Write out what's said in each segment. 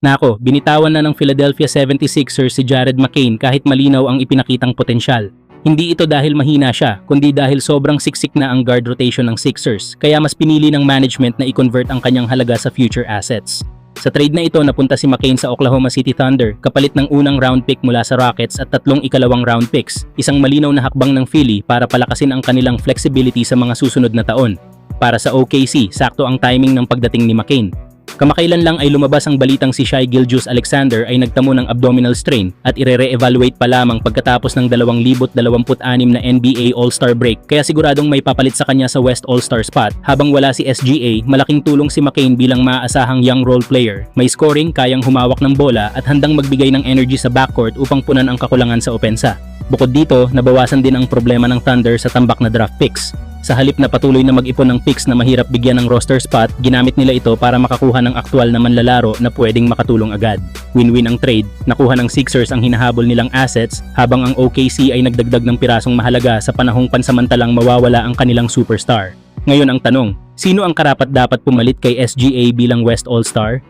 Nako, binitawan na ng Philadelphia 76ers si Jared McCain kahit malinaw ang ipinakitang potensyal. Hindi ito dahil mahina siya, kundi dahil sobrang siksik na ang guard rotation ng Sixers, kaya mas pinili ng management na i-convert ang kanyang halaga sa future assets. Sa trade na ito, napunta si McCain sa Oklahoma City Thunder kapalit ng unang round pick mula sa Rockets at 3 ikalawang round picks, isang malinaw na hakbang ng Philly para palakasin ang kanilang flexibility sa mga susunod na taon. Para sa OKC, sakto ang timing ng pagdating ni McCain. Kamakailan lang ay lumabas ang balitang si Shai Gilgeous-Alexander ay nagtamo ng abdominal strain at ire-re-evaluate pa lamang pagkatapos ng 2026 na NBA All-Star break, kaya siguradong may papalit sa kanya sa West All-Star spot. Habang wala si SGA, malaking tulong si McCain bilang maaasahang young role player. May scoring, kayang humawak ng bola at handang magbigay ng energy sa backcourt upang punan ang kakulangan sa opensa. Bukod dito, nabawasan din ang problema ng Thunder sa tambak na draft picks. Sa halip na patuloy na mag-ipon ng picks na mahirap bigyan ng roster spot, ginamit nila ito para makakuha ng aktual na manlalaro na pwedeng makatulong agad. Win-win ang trade, nakuha ng Sixers ang hinahabol nilang assets habang ang OKC ay nagdagdag ng pirasong mahalaga sa panahong pansamantalang mawawala ang kanilang superstar. Ngayon ang tanong, sino ang karapat-dapat pumalit kay SGA bilang West All-Star?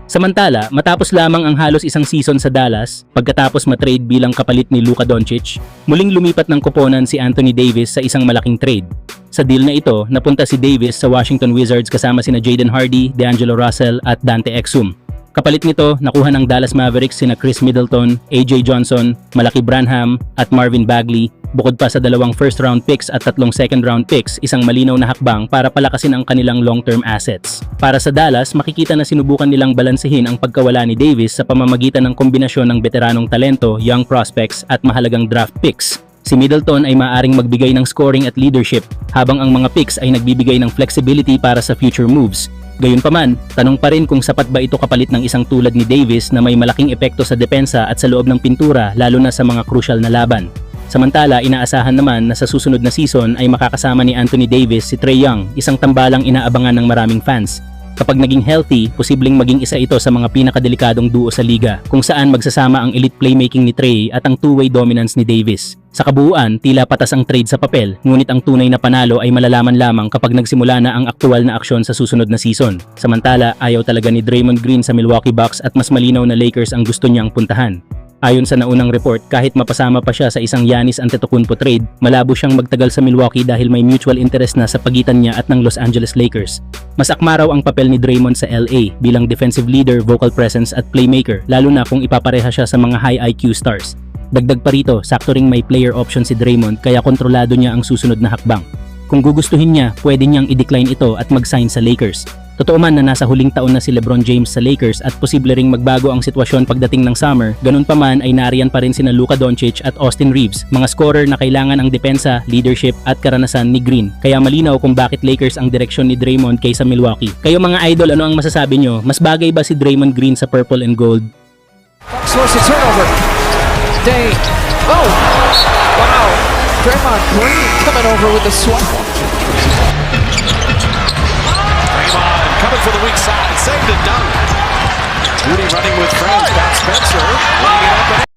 Samantala, matapos lamang ang halos isang season sa Dallas, pagkatapos matrade bilang kapalit ni Luka Doncic, muling lumipat ng koponan si Anthony Davis sa isang malaking trade. Sa deal na ito, napunta si Davis sa Washington Wizards kasama sina Jaden Hardy, D'Angelo Russell at Dante Exum. Kapalit nito, nakuha ng Dallas Mavericks sina Chris Middleton, AJ Johnson, Malaki Branham at Marvin Bagley, bukod pa sa 2 first-round picks at 3 second-round picks, isang malinaw na hakbang para palakasin ang kanilang long-term assets. Para sa Dallas, makikita na sinubukan nilang balansehin ang pagkawala ni Davis sa pamamagitan ng kombinasyon ng veteranong talento, young prospects at mahalagang draft picks. Si Middleton ay maaaring magbigay ng scoring at leadership, habang ang mga picks ay nagbibigay ng flexibility para sa future moves. Gayunpaman, tanong pa rin kung sapat ba ito kapalit ng isang tulad ni Davis na may malaking epekto sa depensa at sa loob ng pintura, lalo na sa mga crucial na laban. Samantala, inaasahan naman na sa susunod na season ay makakasama ni Anthony Davis si Trae Young, isang tambalang inaabangan ng maraming fans. Kapag naging healthy, posibleng maging isa ito sa mga pinakadelikadong duo sa liga, kung saan magsasama ang elite playmaking ni Trae at ang two-way dominance ni Davis. Sa kabuuan, tila patas ang trade sa papel, ngunit ang tunay na panalo ay malalaman lamang kapag nagsimula na ang aktual na aksyon sa susunod na season. Samantala, ayaw talaga ni Draymond Green sa Milwaukee Bucks at mas malinaw na Lakers ang gusto niyang puntahan. Ayon sa naunang report, kahit mapasama pa siya sa isang Giannis Antetokounmpo trade, malabo siyang magtagal sa Milwaukee dahil may mutual interest na sa pagitan niya at ng Los Angeles Lakers. Mas akma raw ang papel ni Draymond sa LA bilang defensive leader, vocal presence at playmaker, lalo na kung ipapareha siya sa mga high IQ stars. Dagdag pa rito, sakto ring may player option si Draymond kaya kontrolado niya ang susunod na hakbang. Kung gugustuhin niya, pwede niyang i-decline ito at mag-sign sa Lakers. Totoo man na nasa huling taon na si LeBron James sa Lakers at posible ring magbago ang sitwasyon pagdating ng summer, ganun pa man ay nariyan pa rin sina Luka Doncic at Austin Reeves, mga scorer na kailangan ang depensa, leadership at karanasan ni Green. Kaya malinaw kung bakit Lakers ang direksyon ni Draymond kaysa Milwaukee. Kayo mga idol, ano ang masasabi nyo? Mas bagay ba si Draymond Green sa purple and gold? Source a turnover. Dane. Oh! Wow! Draymond Green coming over with the swap. Coming for the weak side, saved and dunk. Rudy running with friends, Bob Spencer, laying it up.